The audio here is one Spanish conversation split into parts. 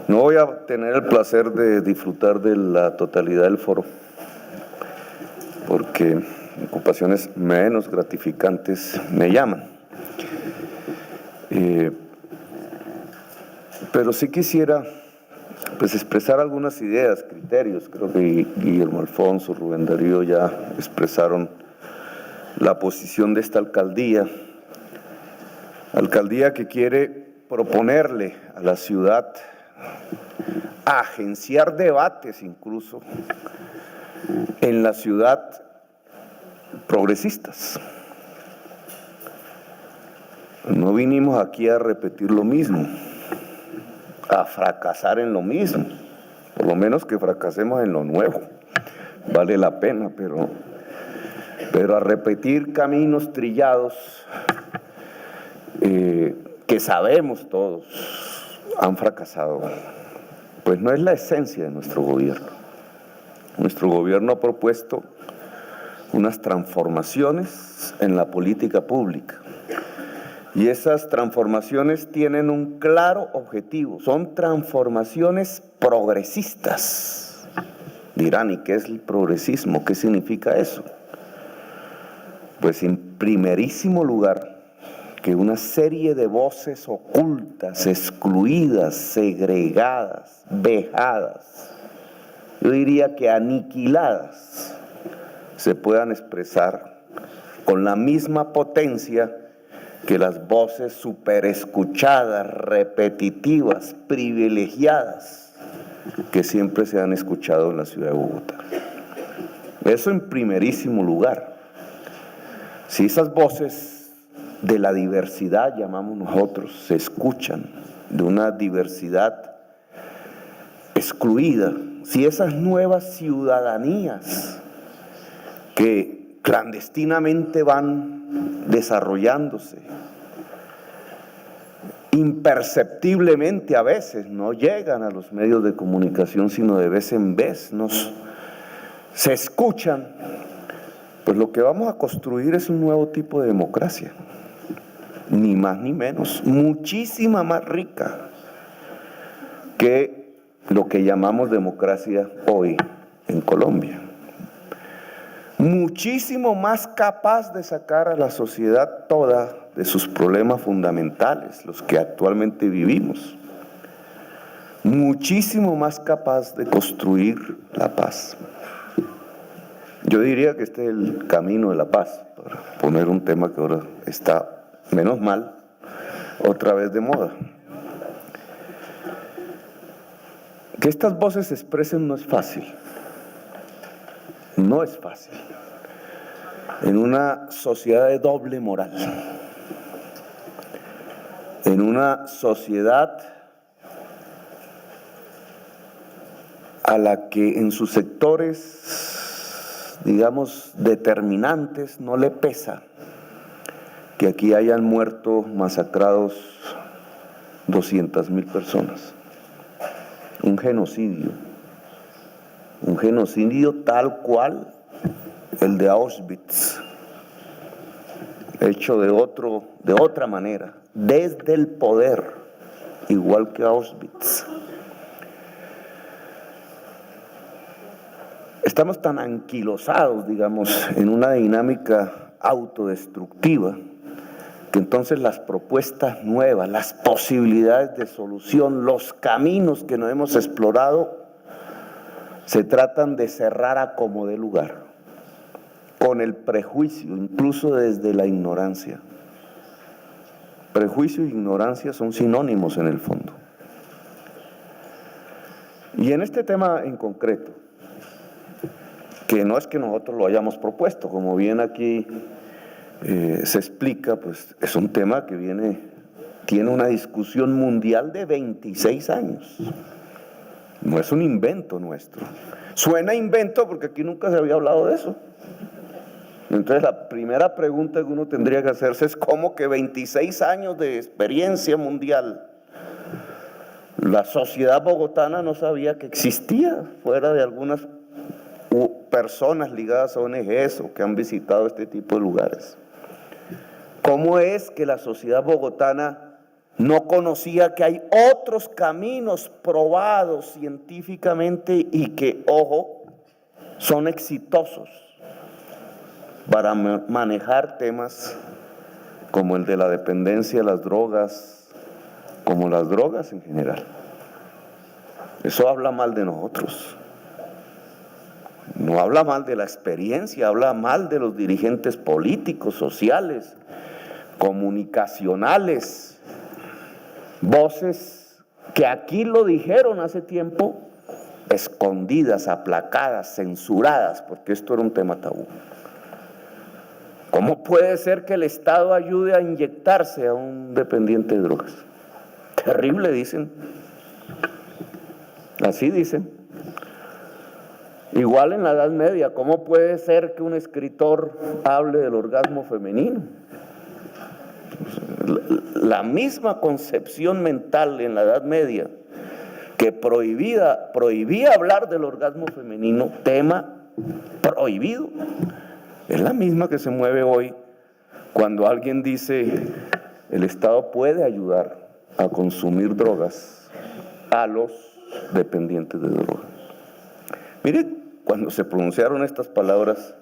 No voy a tener el placer de disfrutar de la totalidad del foro, porque ocupaciones menos gratificantes me llaman. Pero sí quisiera expresar algunas ideas, criterios. Creo que Guillermo Alfonso, Rubén Darío ya expresaron la posición de esta alcaldía que quiere proponerle a la ciudad agenciar debates incluso en la ciudad progresistas. No vinimos aquí a repetir lo mismo, a fracasar en lo mismo, por lo menos que fracasemos en lo nuevo, vale la pena, pero a repetir caminos trillados que sabemos todos han fracasado, pues no es la esencia de nuestro gobierno. Nuestro gobierno ha propuesto unas transformaciones en la política pública. Y esas transformaciones tienen un claro objetivo, son transformaciones progresistas. Dirán, ¿y qué es el progresismo? ¿Qué significa eso? Pues en primerísimo lugar, que una serie de voces ocultas, excluidas, segregadas, vejadas, yo diría que aniquiladas, se puedan expresar con la misma potencia que las voces superescuchadas, repetitivas, privilegiadas, que siempre se han escuchado en la ciudad de Bogotá. Eso en primerísimo lugar. Si esas voces de la diversidad, llamamos nosotros, se escuchan, de una diversidad excluida, si esas nuevas ciudadanías que clandestinamente van desarrollándose, imperceptiblemente a veces, no llegan a los medios de comunicación, sino de vez en vez se escuchan, pues lo que vamos a construir es un nuevo tipo de democracia, ni más ni menos, muchísima más rica que lo que llamamos democracia hoy en Colombia. Muchísimo más capaz de sacar a la sociedad toda de sus problemas fundamentales, los que actualmente vivimos. Muchísimo más capaz de construir la paz. Yo diría que este es el camino de la paz, para poner un tema que ahora está, menos mal, otra vez de moda. Que estas voces se expresen no es fácil. No es fácil. En una sociedad de doble moral, en una sociedad a la que en sus sectores, digamos, determinantes, no le pesa que aquí hayan muerto, masacrados 200.000 personas. Un genocidio tal cual el de Auschwitz, hecho de otra manera, desde el poder, igual que Auschwitz. Estamos tan anquilosados, digamos, en una dinámica autodestructiva, que entonces las propuestas nuevas, las posibilidades de solución, los caminos que no hemos explorado, se tratan de cerrar a como dé lugar, con el prejuicio, incluso desde la ignorancia. Prejuicio e ignorancia son sinónimos en el fondo. Y en este tema en concreto, que no es que nosotros lo hayamos propuesto, como bien aquí se explica, pues es un tema que tiene una discusión mundial de 26 años. No es un invento nuestro. Suena invento porque aquí nunca se había hablado de eso. Entonces la primera pregunta que uno tendría que hacerse es ¿cómo que 26 años de experiencia mundial? La sociedad bogotana no sabía que existía, fuera de algunas personas ligadas a ONGs o que han visitado este tipo de lugares. ¿Cómo es que la sociedad bogotana no conocía que hay otros caminos probados científicamente y que, ojo, son exitosos para manejar temas como el de la dependencia de las drogas, como las drogas en general. Eso habla mal de nosotros. No habla mal de la experiencia, habla mal de los dirigentes políticos, sociales, comunicacionales, voces que aquí lo dijeron hace tiempo, escondidas, aplacadas, censuradas, porque esto era un tema tabú. ¿Cómo puede ser que el Estado ayude a inyectarse a un dependiente de drogas? Terrible, dicen. Así dicen. Igual en la Edad Media, ¿cómo puede ser que un escritor hable del orgasmo femenino? La misma concepción mental en la Edad Media que prohibía hablar del orgasmo femenino, tema prohibido, es la misma que se mueve hoy cuando alguien dice el Estado puede ayudar a consumir drogas a los dependientes de drogas. Mire, cuando se pronunciaron estas palabras,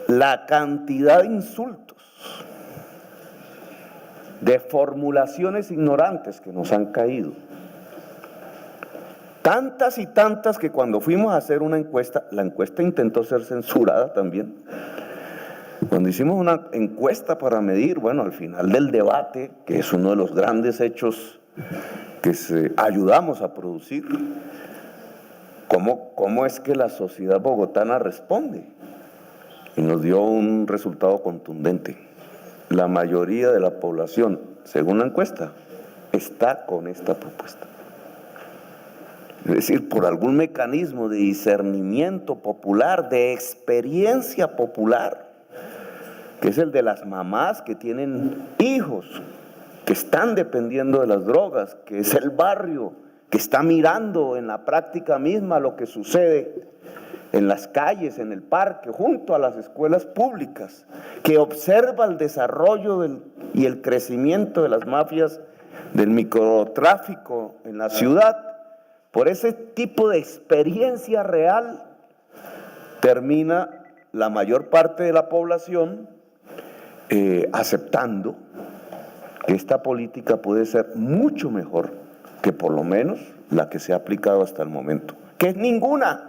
la cantidad de insultos, de formulaciones ignorantes que nos han caído, tantas y tantas que cuando fuimos a hacer una encuesta, la encuesta intentó ser censurada también. Cuando hicimos una encuesta para medir, bueno, al final del debate, que es uno de los grandes hechos que ayudamos a producir, ¿cómo es que la sociedad bogotana responde? Y nos dio un resultado contundente. La mayoría de la población, según la encuesta, está con esta propuesta. Es decir, por algún mecanismo de discernimiento popular, de experiencia popular, que es el de las mamás que tienen hijos, que están dependiendo de las drogas, que es el barrio que está mirando en la práctica misma lo que sucede en las calles, en el parque, junto a las escuelas públicas, que observa el desarrollo y el crecimiento de las mafias del microtráfico en la ciudad. Por ese tipo de experiencia real termina la mayor parte de la población aceptando que esta política puede ser mucho mejor que por lo menos la que se ha aplicado hasta el momento, que es ninguna.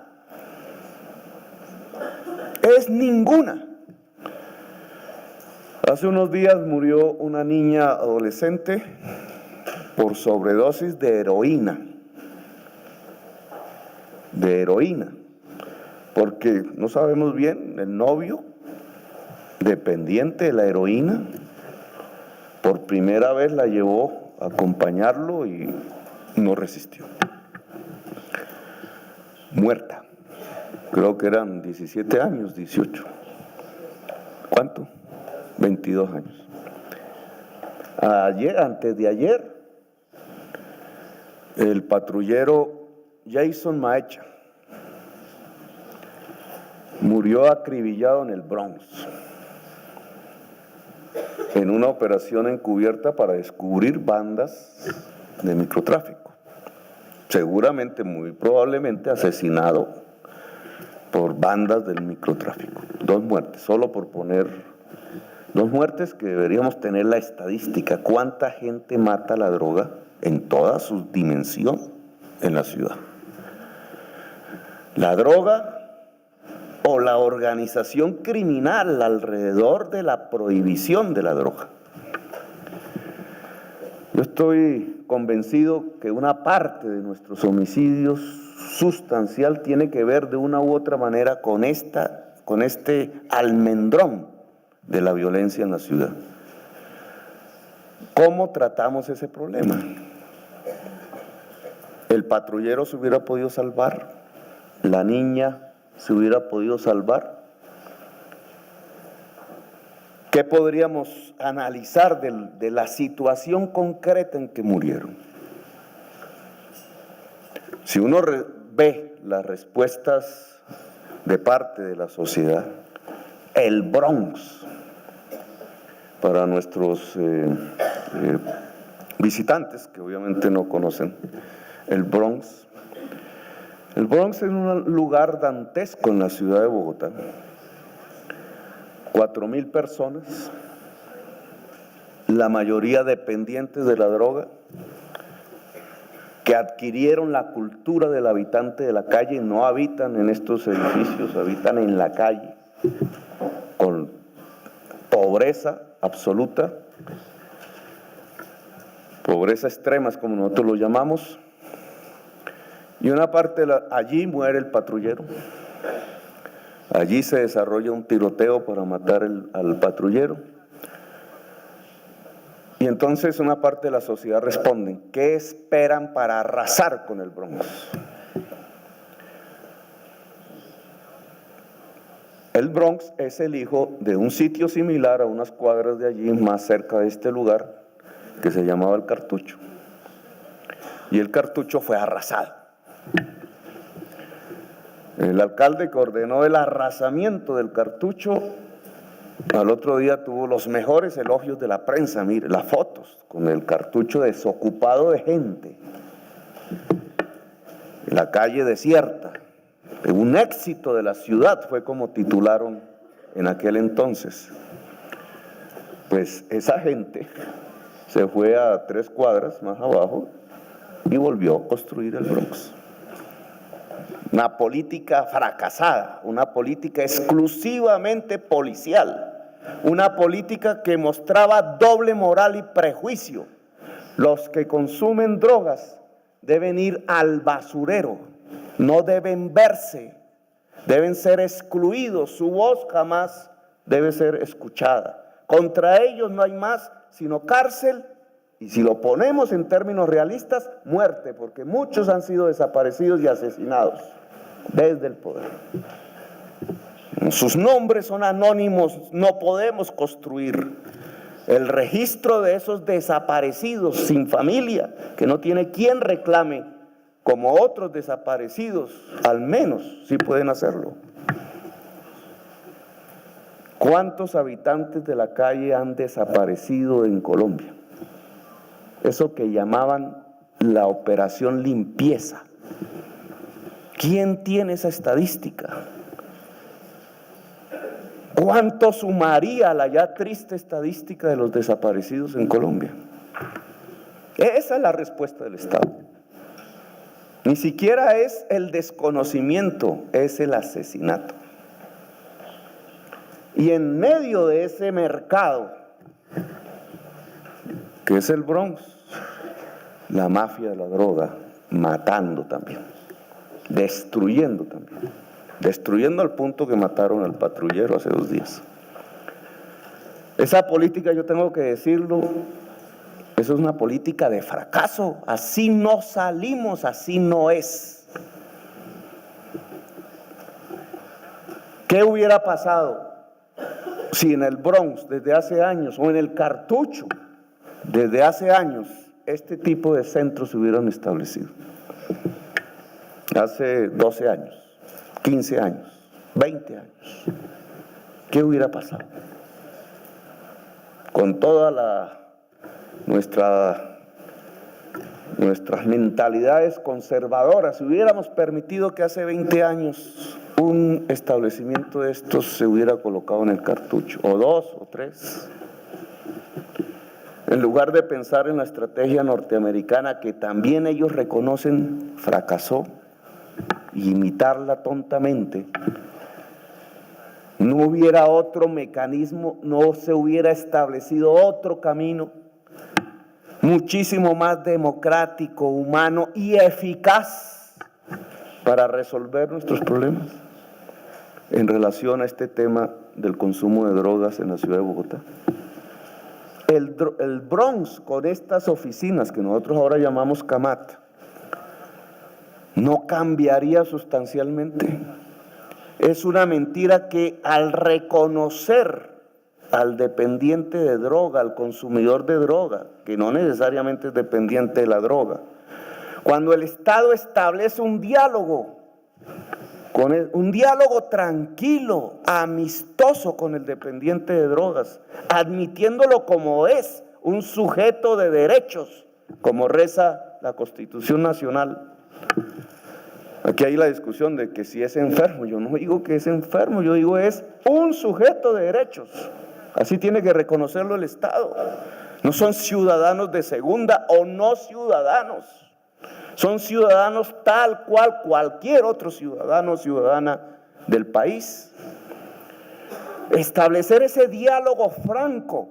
Es ninguna. Hace unos días murió una niña adolescente por sobredosis de heroína, porque no sabemos bien, el novio, dependiente de la heroína, por primera vez la llevó a acompañarlo y no resistió. Muerta. Creo que eran 17 años, 18. ¿Cuánto? 22 años. Antes de ayer, el patrullero Jason Maecha murió acribillado en el Bronx en una operación encubierta para descubrir bandas de microtráfico. Seguramente, muy probablemente, asesinado por bandas del microtráfico. 2 muertes, solo por poner 2 muertes que deberíamos tener la estadística. ¿Cuánta gente mata la droga en toda su dimensión en la ciudad? La droga o la organización criminal alrededor de la prohibición de la droga. Yo estoy convencido que una parte de nuestros homicidios sustancial tiene que ver de una u otra manera con este almendrón de la violencia en la ciudad. ¿Cómo tratamos ese problema? ¿El patrullero se hubiera podido salvar? ¿La niña se hubiera podido salvar? ¿Qué podríamos analizar de la situación concreta en que murieron? Si uno ve las respuestas de parte de la sociedad, el Bronx, para nuestros visitantes que obviamente no conocen el Bronx. El Bronx es un lugar dantesco en la ciudad de Bogotá. 4.000 personas, la mayoría dependientes de la droga, que adquirieron la cultura del habitante de la calle, no habitan en estos edificios, habitan en la calle, con pobreza absoluta, pobreza extrema es como nosotros lo llamamos, y una parte allí muere el patrullero, allí se desarrolla un tiroteo para matar al patrullero, y entonces una parte de la sociedad responde, ¿qué esperan para arrasar con el Bronx? El Bronx es el hijo de un sitio similar a unas cuadras de allí, más cerca de este lugar, que se llamaba El Cartucho. Y El Cartucho fue arrasado. El alcalde que ordenó el arrasamiento del Cartucho, al otro día tuvo los mejores elogios de la prensa. Mire, las fotos con el Cartucho desocupado de gente, la calle desierta. Un éxito de la ciudad fue como titularon en aquel entonces. Pues esa gente se fue a 3 cuadras más abajo y volvió a construir el Bronx. Una política fracasada, una política exclusivamente policial, una política que mostraba doble moral y prejuicio. Los que consumen drogas deben ir al basurero, no deben verse, deben ser excluidos, su voz jamás debe ser escuchada. Contra ellos no hay más sino cárcel, y si lo ponemos en términos realistas, muerte, porque muchos han sido desaparecidos y asesinados desde el poder. Sus nombres son anónimos, no podemos construir el registro de esos desaparecidos sin familia, que no tiene quien reclame, como otros desaparecidos, al menos sí pueden hacerlo. ¿Cuántos habitantes de la calle han desaparecido en Colombia? Eso que llamaban la operación limpieza. ¿Quién tiene esa estadística? ¿Cuánto sumaría la ya triste estadística de los desaparecidos en Colombia? Esa es la respuesta del Estado. Ni siquiera es el desconocimiento, es el asesinato. Y en medio de ese mercado, que es el Bronx, la mafia de la droga, matando también, destruyendo también, destruyendo al punto que mataron al patrullero hace 2 días. Esa política, yo tengo que decirlo, eso es una política de fracaso. Así no salimos, así no es. ¿Qué hubiera pasado si en el Bronx desde hace años, o en el Cartucho desde hace años, este tipo de centros se hubieran establecido? Hace 12 años, 15 años, 20 años. ¿Qué hubiera pasado? Con toda nuestras mentalidades conservadoras, si hubiéramos permitido que hace 20 años un establecimiento de estos se hubiera colocado en el Cartucho, o 2 o 3, en lugar de pensar en la estrategia norteamericana que también ellos reconocen fracasó, y imitarla tontamente, no hubiera otro mecanismo, no se hubiera establecido otro camino muchísimo más democrático, humano y eficaz para resolver nuestros problemas en relación a este tema del consumo de drogas en la ciudad de Bogotá. El Bronx, con estas oficinas que nosotros ahora llamamos CAMAT, no cambiaría sustancialmente. Es una mentira que al reconocer al dependiente de droga, al consumidor de droga, que no necesariamente es dependiente de la droga, cuando el Estado establece un diálogo, un diálogo tranquilo, amistoso con el dependiente de drogas, admitiéndolo como es un sujeto de derechos, como reza la Constitución Nacional. Aquí hay la discusión de que si es enfermo. Yo no digo que es enfermo, yo digo es un sujeto de derechos. Así tiene que reconocerlo el Estado. No son ciudadanos de segunda o no ciudadanos. Son ciudadanos tal cual cualquier otro ciudadano o ciudadana del país. Establecer ese diálogo franco,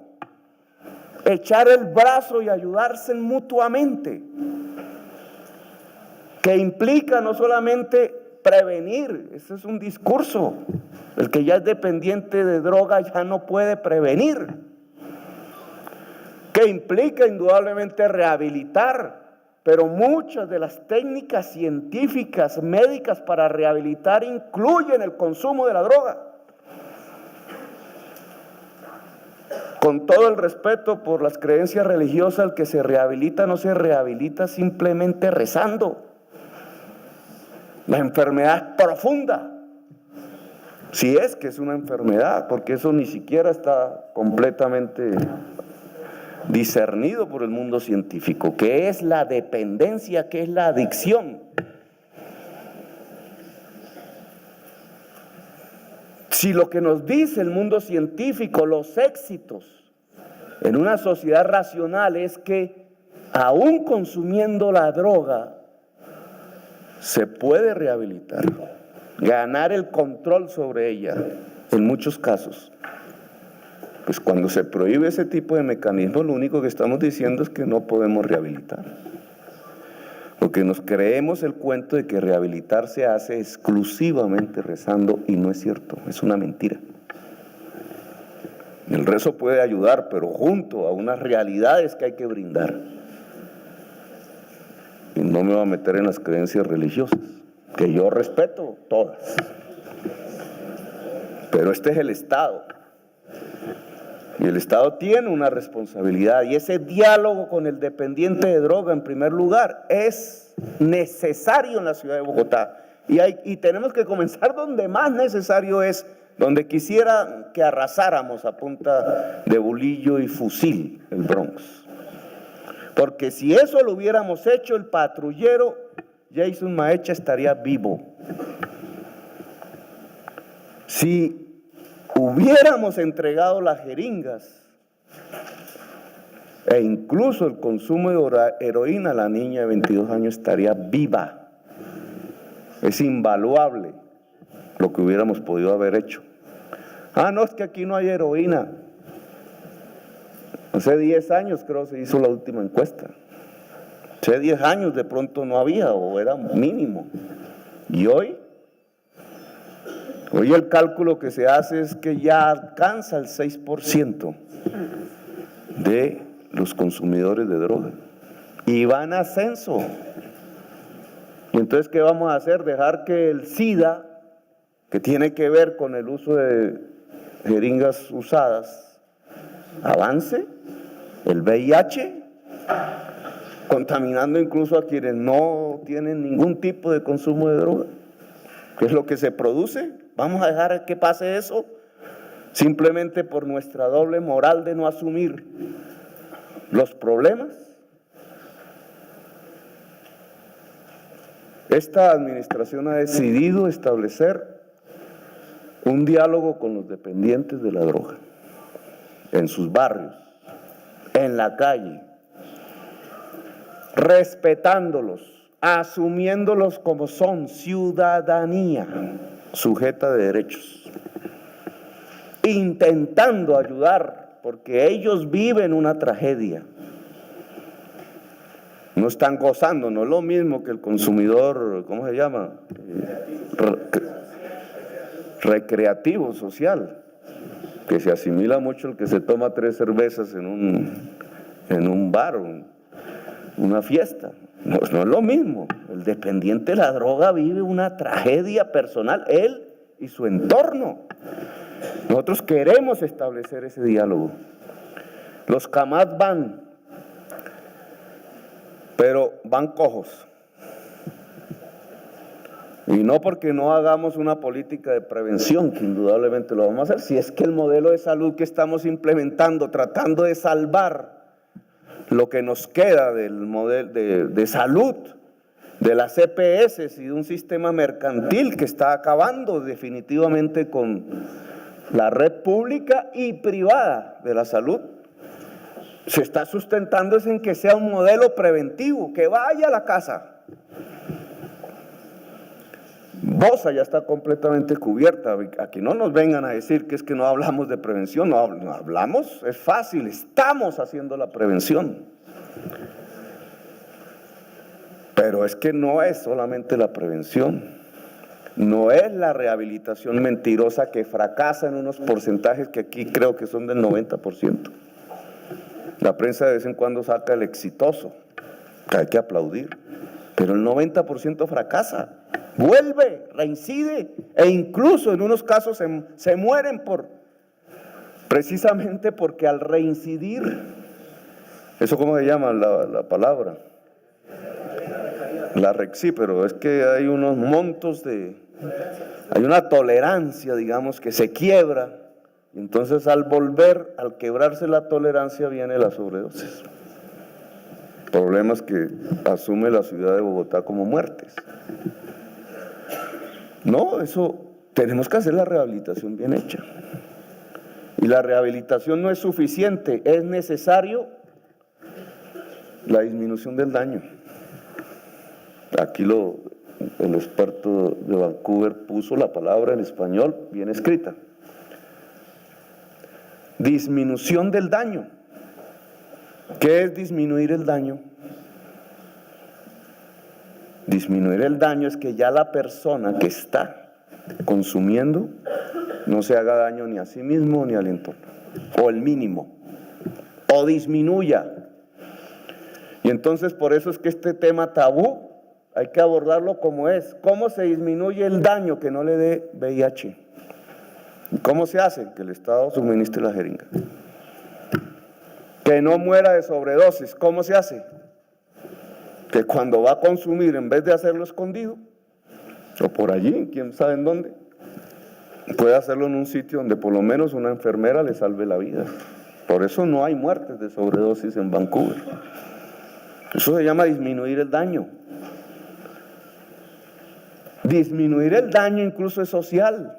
echar el brazo y ayudarse mutuamente, que implica no solamente prevenir, ese es un discurso, el que ya es dependiente de droga ya no puede prevenir, que implica indudablemente rehabilitar, pero muchas de las técnicas científicas, médicas para rehabilitar incluyen el consumo de la droga. Con todo el respeto por las creencias religiosas, el que se rehabilita no se rehabilita simplemente rezando. La enfermedad es profunda, si es que es una enfermedad, porque eso ni siquiera está completamente discernido por el mundo científico, que es la dependencia, que es la adicción. Si lo que nos dice el mundo científico, los éxitos en una sociedad racional es que aún consumiendo la droga se puede rehabilitar, ganar el control sobre ella en muchos casos. Pues cuando se prohíbe ese tipo de mecanismos, lo único que estamos diciendo es que no podemos rehabilitar. Porque nos creemos el cuento de que rehabilitar se hace exclusivamente rezando, y no es cierto, es una mentira. El rezo puede ayudar, pero junto a unas realidades que hay que brindar. Y no me voy a meter en las creencias religiosas, que yo respeto todas. Pero este es el Estado. Y el Estado tiene una responsabilidad, y ese diálogo con el dependiente de droga, en primer lugar, es necesario en la ciudad de Bogotá. Y tenemos que comenzar donde más necesario es, donde quisiera que arrasáramos a punta de bolillo y fusil el Bronx. Porque si eso lo hubiéramos hecho, el patrullero Jason Maecha estaría vivo. Si hubiéramos entregado las jeringas e incluso el consumo de heroína, la niña de 22 años estaría viva. Es invaluable lo que hubiéramos podido haber hecho. No, es que aquí no hay heroína. Hace 10 años creo se hizo la última encuesta. Hace 10 años de pronto no había, o era mínimo. Y hoy el cálculo que se hace es que ya alcanza el 6% de los consumidores de droga. Y va en ascenso. Y entonces, ¿qué vamos a hacer? Dejar que el SIDA, que tiene que ver con el uso de jeringas usadas, avance, el VIH, contaminando incluso a quienes no tienen ningún tipo de consumo de droga. ¿Qué es lo que se produce? ¿Vamos a dejar que pase eso? Simplemente por nuestra doble moral de no asumir los problemas. Esta administración ha decidido establecer un diálogo con los dependientes de la droga, en sus barrios, en la calle, respetándolos, asumiéndolos como son, ciudadanía sujeta de derechos, intentando ayudar, porque ellos viven una tragedia. No están gozando, no es lo mismo que el consumidor, ¿cómo se llama? Recreativo, social, que se asimila mucho el que se toma 3 cervezas en un bar, una fiesta. No es lo mismo. El dependiente de la droga vive una tragedia personal, él y su entorno. Nosotros queremos establecer ese diálogo. Los CAMAD van, pero van cojos. Y no porque no hagamos una política de prevención, que indudablemente lo vamos a hacer, si es que el modelo de salud que estamos implementando, tratando de salvar lo que nos queda del modelo de salud, de las EPS y de un sistema mercantil que está acabando definitivamente con la red pública y privada de la salud. Se está sustentando en que sea un modelo preventivo, que vaya a la casa. Bosa ya está completamente cubierta. Aquí no nos vengan a decir que es que no hablamos de prevención. No hablamos, es fácil, estamos haciendo la prevención. Pero es que no es solamente la prevención, no es la rehabilitación mentirosa que fracasa en unos porcentajes que aquí creo que son del 90%. La prensa de vez en cuando saca el exitoso, que hay que aplaudir, pero el 90% fracasa, vuelve, reincide, e incluso en unos casos se mueren precisamente porque al reincidir, ¿eso cómo se llama la palabra? Sí, pero es que hay unos montos hay una tolerancia, digamos, que se quiebra. Entonces al quebrarse la tolerancia viene la sobredosis. Problemas que asume la ciudad de Bogotá como muertes. No, eso tenemos que hacer la rehabilitación bien hecha. Y la rehabilitación no es suficiente, es necesario la disminución del daño. Aquí el experto de Vancouver puso la palabra en español bien escrita. Disminución del daño. ¿Qué es disminuir el daño? Disminuir el daño es que ya la persona que está consumiendo no se haga daño ni a sí mismo ni al entorno, o el mínimo, o disminuya. Y entonces por eso es que este tema tabú hay que abordarlo como es. ¿Cómo se disminuye el daño que no le dé VIH? ¿Cómo se hace? Que el Estado suministre la jeringa. Que no muera de sobredosis. ¿Cómo se hace? Que cuando va a consumir, en vez de hacerlo escondido, o por allí, quién sabe en dónde, puede hacerlo en un sitio donde por lo menos una enfermera le salve la vida. Por eso no hay muertes de sobredosis en Vancouver. Eso se llama disminuir el daño. Disminuir el daño incluso es social.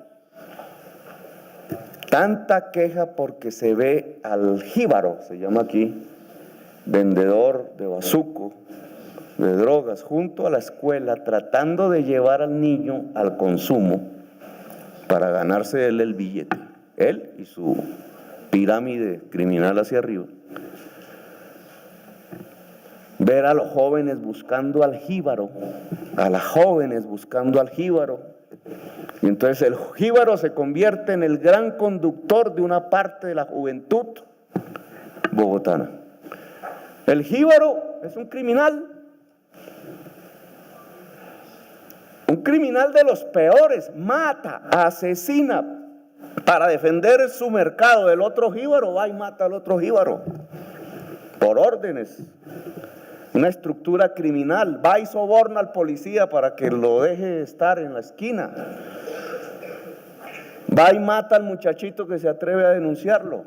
Tanta queja porque se ve al jíbaro, se llama aquí, vendedor de bazuco, de drogas, junto a la escuela, tratando de llevar al niño al consumo para ganarse él el billete, él y su pirámide criminal hacia arriba. Ver a los jóvenes buscando al jíbaro, a las jóvenes buscando al jíbaro. Y entonces el jíbaro se convierte en el gran conductor de una parte de la juventud bogotana. El jíbaro es un criminal de los peores, mata, asesina, para defender su mercado. El otro jíbaro va y mata al otro jíbaro, por órdenes. Una estructura criminal, va y soborna al policía para que lo deje estar en la esquina. Va y mata al muchachito que se atreve a denunciarlo,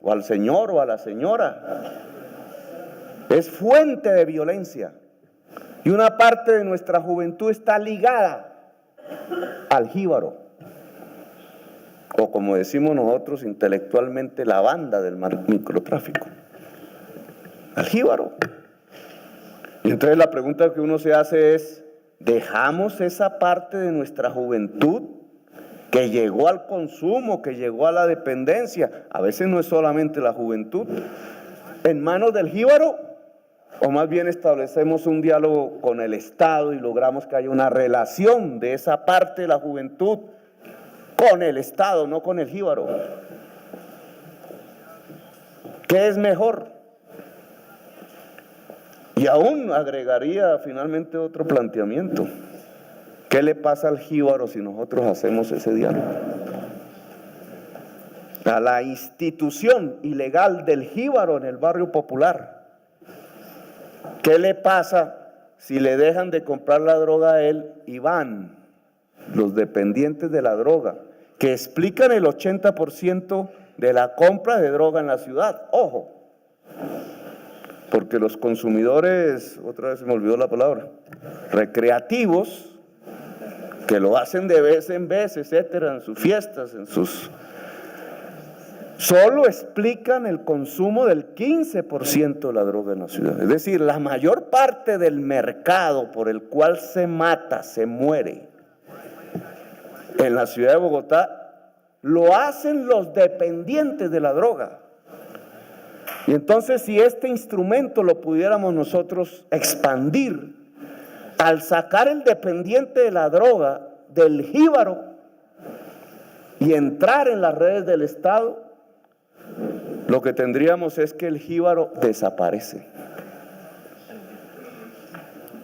o al señor o a la señora. Es fuente de violencia. Y una parte de nuestra juventud está ligada al jíbaro. O como decimos nosotros intelectualmente, la banda del microtráfico. Al jíbaro. Y entonces la pregunta que uno se hace es, ¿dejamos esa parte de nuestra juventud que llegó al consumo, que llegó a la dependencia? A veces no es solamente la juventud, en manos del jíbaro, o más bien establecemos un diálogo con el Estado y logramos que haya una relación de esa parte de la juventud con el Estado, no con el jíbaro. ¿Qué es mejor? Y aún agregaría finalmente otro planteamiento. ¿Qué le pasa al jíbaro si nosotros hacemos ese diálogo? A la institución ilegal del jíbaro en el barrio popular. ¿Qué le pasa si le dejan de comprar la droga a él y van los dependientes de la droga, que explican el 80% de la compra de droga en la ciudad? Ojo. porque los consumidores, otra vez se me olvidó la palabra, recreativos, que lo hacen de vez en vez, etcétera, en sus fiestas, solo explican el consumo del 15% de la droga en la ciudad. Es decir, la mayor parte del mercado por el cual se mata, se muere en la ciudad de Bogotá, lo hacen los dependientes de la droga. Y entonces, si este instrumento lo pudiéramos nosotros expandir, al sacar el dependiente de la droga del jíbaro y entrar en las redes del Estado, lo que tendríamos es que el jíbaro desaparece.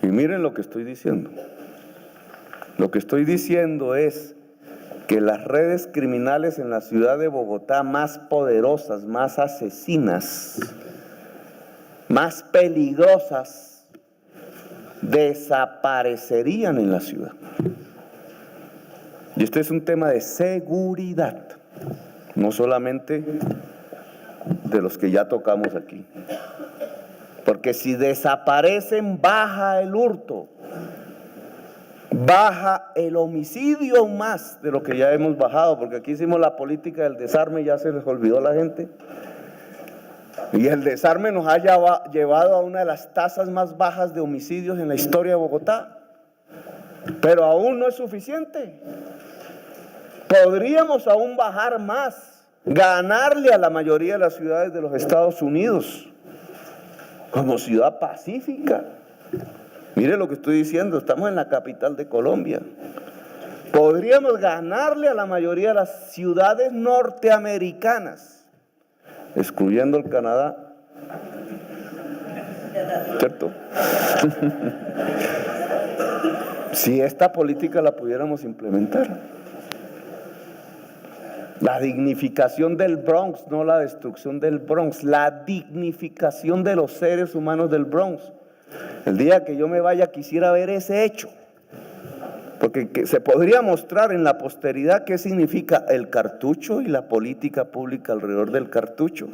Y miren lo que estoy diciendo. Lo que estoy diciendo es que las redes criminales en la ciudad de Bogotá, más poderosas, más asesinas, más peligrosas, desaparecerían en la ciudad. Y este es un tema de seguridad, no solamente de los que ya tocamos aquí. Porque si desaparecen, baja el hurto, baja el homicidio aún más de lo que ya hemos bajado, porque aquí hicimos la política del desarme y ya se les olvidó a la gente. Y el desarme nos ha llevado a una de las tasas más bajas de homicidios en la historia de Bogotá. Pero aún no es suficiente. Podríamos aún bajar más, ganarle a la mayoría de las ciudades de los Estados Unidos como ciudad pacífica. Mire lo que estoy diciendo, estamos en la capital de Colombia. Podríamos ganarle a la mayoría de las ciudades norteamericanas, excluyendo el Canadá, ¿cierto? Si esta política la pudiéramos implementar. La dignificación del Bronx, no la destrucción del Bronx, la dignificación de los seres humanos del Bronx. El día que yo me vaya quisiera ver ese hecho, porque se podría mostrar en la posteridad qué significa el cartucho y la política pública alrededor del cartucho,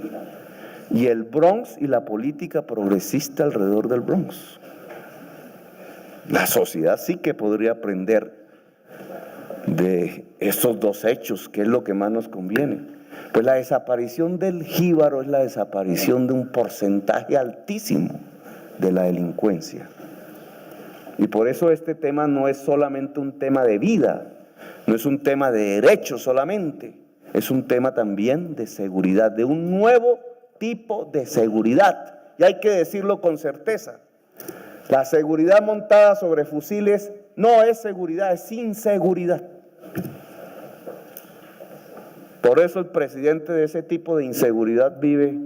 y el Bronx y la política progresista alrededor del Bronx. La sociedad sí que podría aprender de esos dos hechos, que es lo que más nos conviene. Pues la desaparición del jíbaro es la desaparición de un porcentaje altísimo de la delincuencia. Y por eso este tema no es solamente un tema de vida, no es un tema de derechos solamente, es un tema también de seguridad, de un nuevo tipo de seguridad. Y hay que decirlo con certeza. La seguridad montada sobre fusiles no es seguridad, es inseguridad. Por eso el presidente de ese tipo de inseguridad vive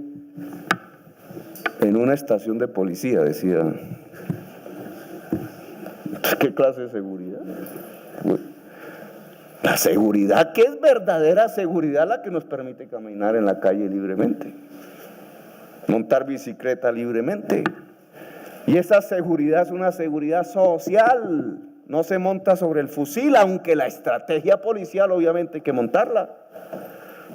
en una estación de policía, decía. ¿Qué clase de seguridad? La seguridad que es verdadera seguridad, la que nos permite caminar en la calle libremente, montar bicicleta libremente. Y esa seguridad es una seguridad social, no se monta sobre el fusil, aunque la estrategia policial obviamente hay que montarla.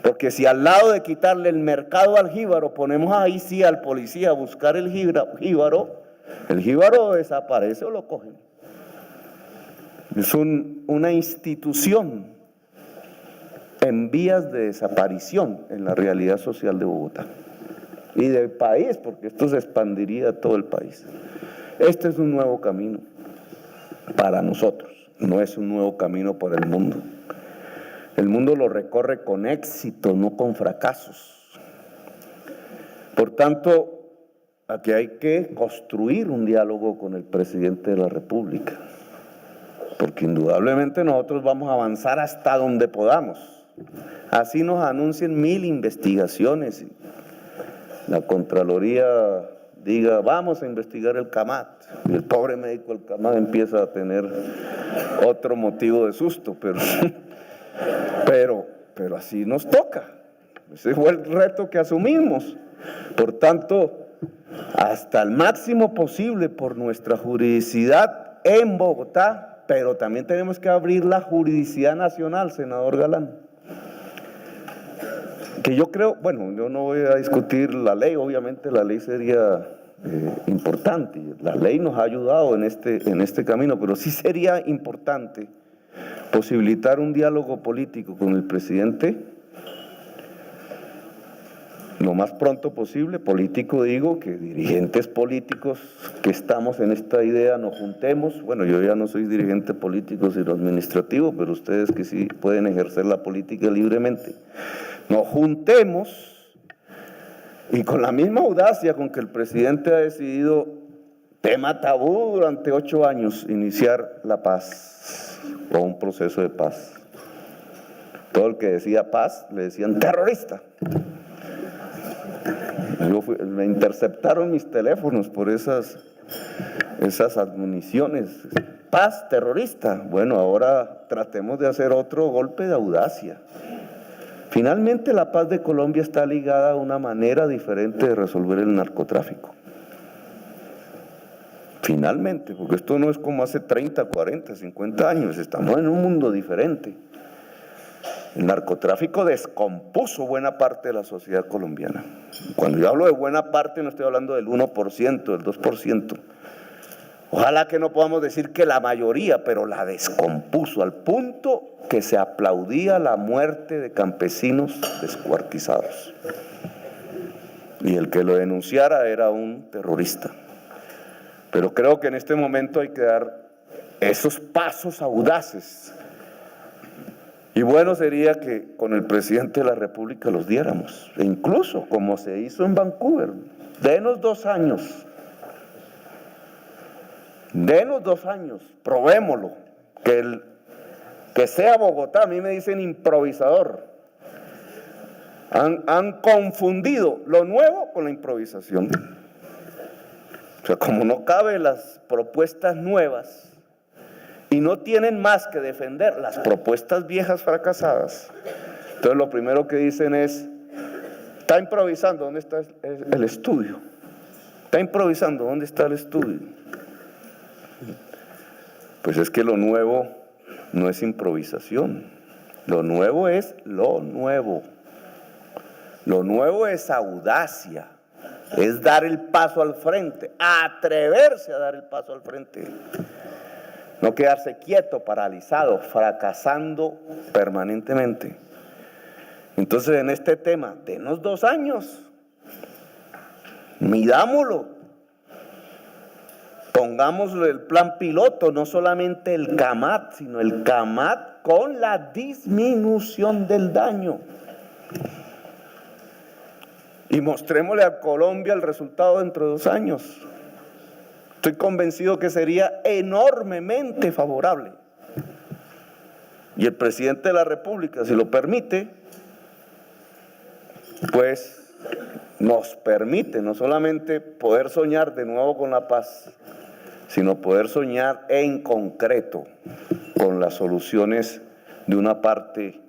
Porque si al lado de quitarle el mercado al jíbaro, ponemos ahí sí al policía a buscar el jíbaro, el jíbaro desaparece o lo cogen. Es una institución en vías de desaparición en la realidad social de Bogotá y del país, porque esto se expandiría a todo el país. Este es un nuevo camino para nosotros, no es un nuevo camino para el mundo. El mundo lo recorre con éxito, no con fracasos. Por tanto, aquí hay que construir un diálogo con el presidente de la República, porque indudablemente nosotros vamos a avanzar hasta donde podamos. Así nos anuncien 1000 investigaciones y la Contraloría diga, vamos a investigar el CAMAT, y el pobre médico del CAMAT empieza a tener otro motivo de susto, pero así nos toca. Ese fue el reto que asumimos. Por tanto, hasta el máximo posible por nuestra juridicidad en Bogotá, pero también tenemos que abrir la juridicidad nacional, senador Galán. Que yo creo, bueno, yo no voy a discutir la ley, obviamente la ley sería importante. La ley nos ha ayudado en este camino, pero sí sería importante posibilitar un diálogo político con el presidente lo más pronto posible. Político digo, que dirigentes políticos que estamos en esta idea nos juntemos. Bueno, yo ya no soy dirigente político sino administrativo, pero ustedes que sí pueden ejercer la política libremente, nos juntemos y con la misma audacia con que el presidente ha decidido, tema tabú durante 8 años, iniciar la paz o un proceso de paz. Todo el que decía paz le decían terrorista. Me interceptaron mis teléfonos por esas admoniciones. Paz, terrorista. Bueno, ahora tratemos de hacer otro golpe de audacia. Finalmente, la paz de Colombia está ligada a una manera diferente de resolver el narcotráfico. Finalmente, porque esto no es como hace 30, 40, 50 años, estamos en un mundo diferente. El narcotráfico descompuso buena parte de la sociedad colombiana. Cuando yo hablo de buena parte, no estoy hablando del 1%, del 2%. Ojalá que no podamos decir que la mayoría, pero la descompuso al punto que se aplaudía la muerte de campesinos descuartizados. Y el que lo denunciara era un terrorista. Pero creo que en este momento hay que dar esos pasos audaces. Y bueno sería que con el presidente de la República los diéramos, e incluso como se hizo en Vancouver. Denos 2 años, probémoslo, que sea Bogotá. A mí me dicen improvisador. Han confundido lo nuevo con la improvisación. O sea, como no caben las propuestas nuevas y no tienen más que defender las propuestas viejas fracasadas, entonces lo primero que dicen es: está improvisando, ¿dónde está el estudio? Está improvisando, ¿dónde está el estudio? Pues es que lo nuevo no es improvisación, lo nuevo es lo nuevo. Lo nuevo es audacia, es dar el paso al frente, atreverse a dar el paso al frente. No quedarse quieto, paralizado, fracasando permanentemente. Entonces, en este tema, denos 2 años, midámoslo, pongámosle el plan piloto, no solamente el CAMAT, sino el CAMAT con la disminución del daño. Y mostrémosle a Colombia el resultado dentro de 2 años. Estoy convencido que sería enormemente favorable. Y el presidente de la República, si lo permite, pues nos permite no solamente poder soñar de nuevo con la paz, sino poder soñar en concreto con las soluciones de una parte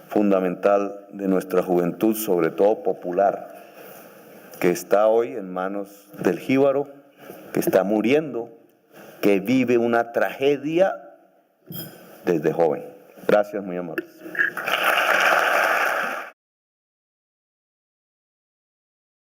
fundamental de nuestra juventud, sobre todo popular, que está hoy en manos del jíbaro, que está muriendo, que vive una tragedia desde joven. Gracias, muy amables.